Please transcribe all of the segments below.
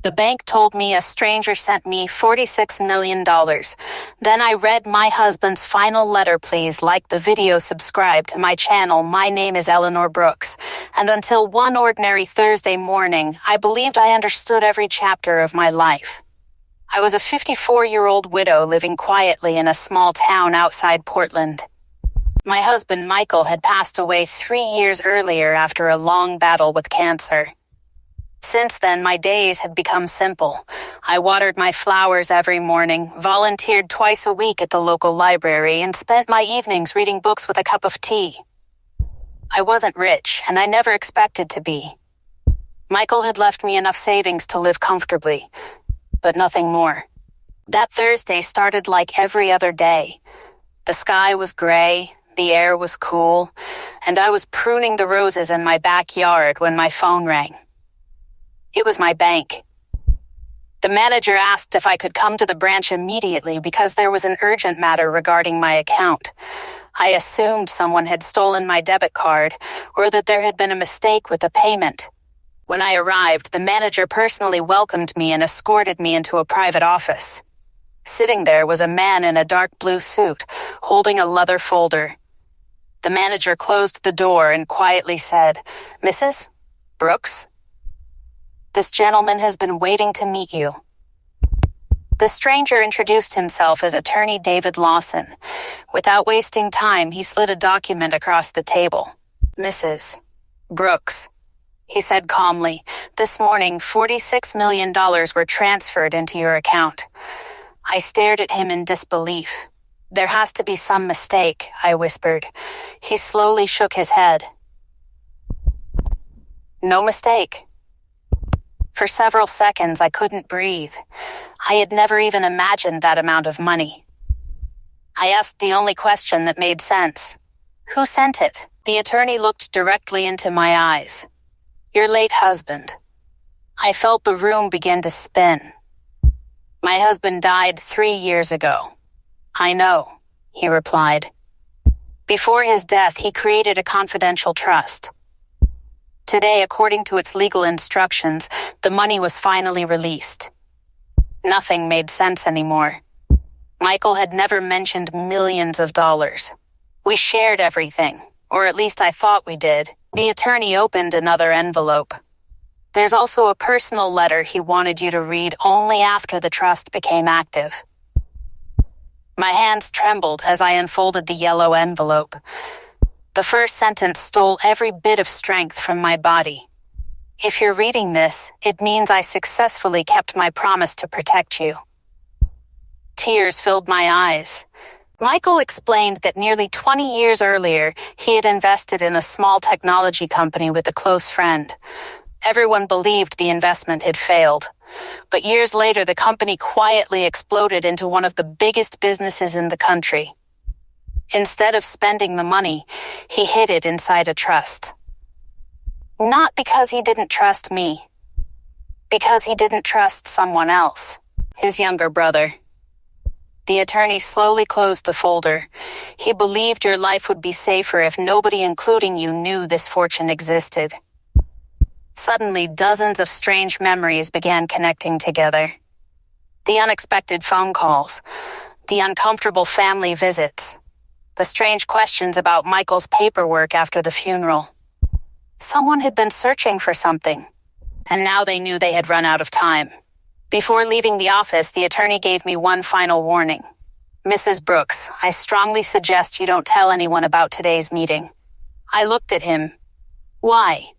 The bank told me a stranger sent me $46 million. Then I read my husband's final letter. Please like the video, subscribe to my channel. My name is Eleanor Brooks. And until one ordinary Thursday morning, I believed I understood every chapter of my life. I was a 54-year-old widow living quietly in a small town outside Portland. My husband, Michael, had passed away 3 years earlier after a long battle with cancer. Since then, my days had become simple. I watered my flowers every morning, volunteered twice a week at the local library, and spent my evenings reading books with a cup of tea. I wasn't rich, and I never expected to be. Michael had left me enough savings to live comfortably, but nothing more. That Thursday started like every other day. The sky was gray, the air was cool, and I was pruning the roses in my backyard when my phone rang. It was my bank. The manager asked if I could come to the branch immediately because there was an urgent matter regarding my account. I assumed someone had stolen my debit card or that there had been a mistake with the payment. When I arrived, the manager personally welcomed me and escorted me into a private office. Sitting there was a man in a dark blue suit, holding a leather folder. The manager closed the door and quietly said, "Mrs. Brooks? This gentleman has been waiting to meet you." The stranger introduced himself as Attorney David Lawson. Without wasting time, he slid a document across the table. "Mrs. Brooks," he said calmly, "this morning $46 million were transferred into your account." I stared at him in disbelief. "There has to be some mistake," I whispered. He slowly shook his head. "No mistake." For several seconds, I couldn't breathe. I had never even imagined that amount of money. I asked the only question that made sense. "Who sent it?" The attorney looked directly into my eyes. "Your late husband." I felt the room begin to spin. "My husband died 3 years ago." "I know," he replied. "Before his death, he created a confidential trust. Today, according to its legal instructions, the money was finally released." Nothing made sense anymore. Michael had never mentioned millions of dollars. We shared everything, or at least I thought we did. The attorney opened another envelope. "There's also a personal letter he wanted you to read only after the trust became active." My hands trembled as I unfolded the yellow envelope. The first sentence stole every bit of strength from my body. "If you're reading this, it means I successfully kept my promise to protect you." Tears filled my eyes. Michael explained that nearly 20 years earlier, he had invested in a small technology company with a close friend. Everyone believed the investment had failed. But years later, the company quietly exploded into one of the biggest businesses in the country. Instead of spending the money, he hid it inside a trust. Not because he didn't trust me, because he didn't trust someone else, his younger brother. The attorney slowly closed the folder. "He believed your life would be safer if nobody, including you, knew this fortune existed." Suddenly, dozens of strange memories began connecting together. The unexpected phone calls, the uncomfortable family visits, the strange questions about Michael's paperwork after the funeral. Someone had been searching for something, and now they knew they had run out of time. Before leaving the office, the attorney gave me one final warning. "Mrs. Brooks, I strongly suggest you don't tell anyone about today's meeting." I looked at him. "Why?"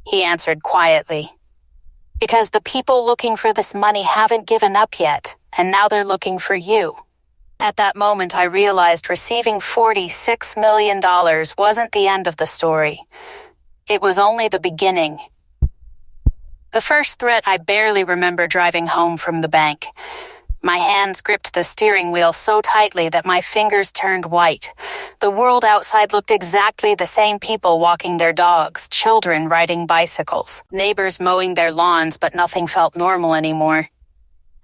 He answered quietly. "Because the people looking for this money haven't given up yet, and now they're looking for you." At that moment, I realized receiving $46 million wasn't the end of the story. It was only the beginning. The first threat, I barely remember driving home from the bank. My hands gripped the steering wheel so tightly that my fingers turned white. The world outside looked exactly the same: people walking their dogs, children riding bicycles, neighbors mowing their lawns, but nothing felt normal anymore.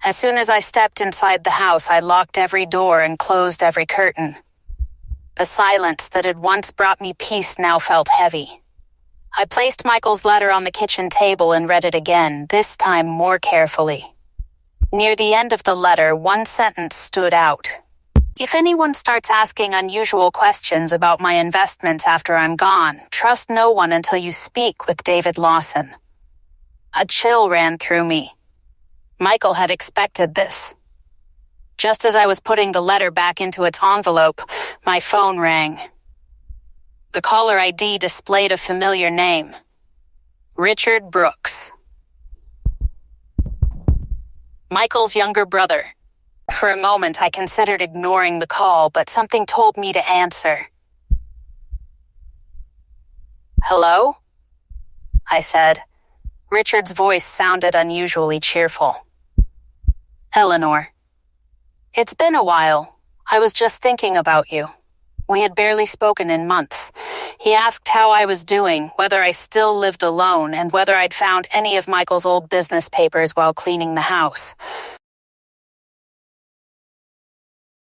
As soon as I stepped inside the house, I locked every door and closed every curtain. The silence that had once brought me peace now felt heavy. I placed Michael's letter on the kitchen table and read it again, this time more carefully. Near the end of the letter, one sentence stood out. If anyone starts asking unusual questions about my investments after I'm gone, trust no one until you speak with David Lawson. A chill ran through me. Michael had expected this. Just as I was putting the letter back into its envelope, my phone rang. The caller ID displayed a familiar name. Richard Brooks. Michael's younger brother. For a moment, I considered ignoring the call, but something told me to answer. "Hello?" I said. Richard's voice sounded unusually cheerful. "Eleanor. It's been a while. I was just thinking about you. We had barely spoken in months. He asked how I was doing, whether I still lived alone, and whether I'd found any of Michael's old business papers while cleaning the house.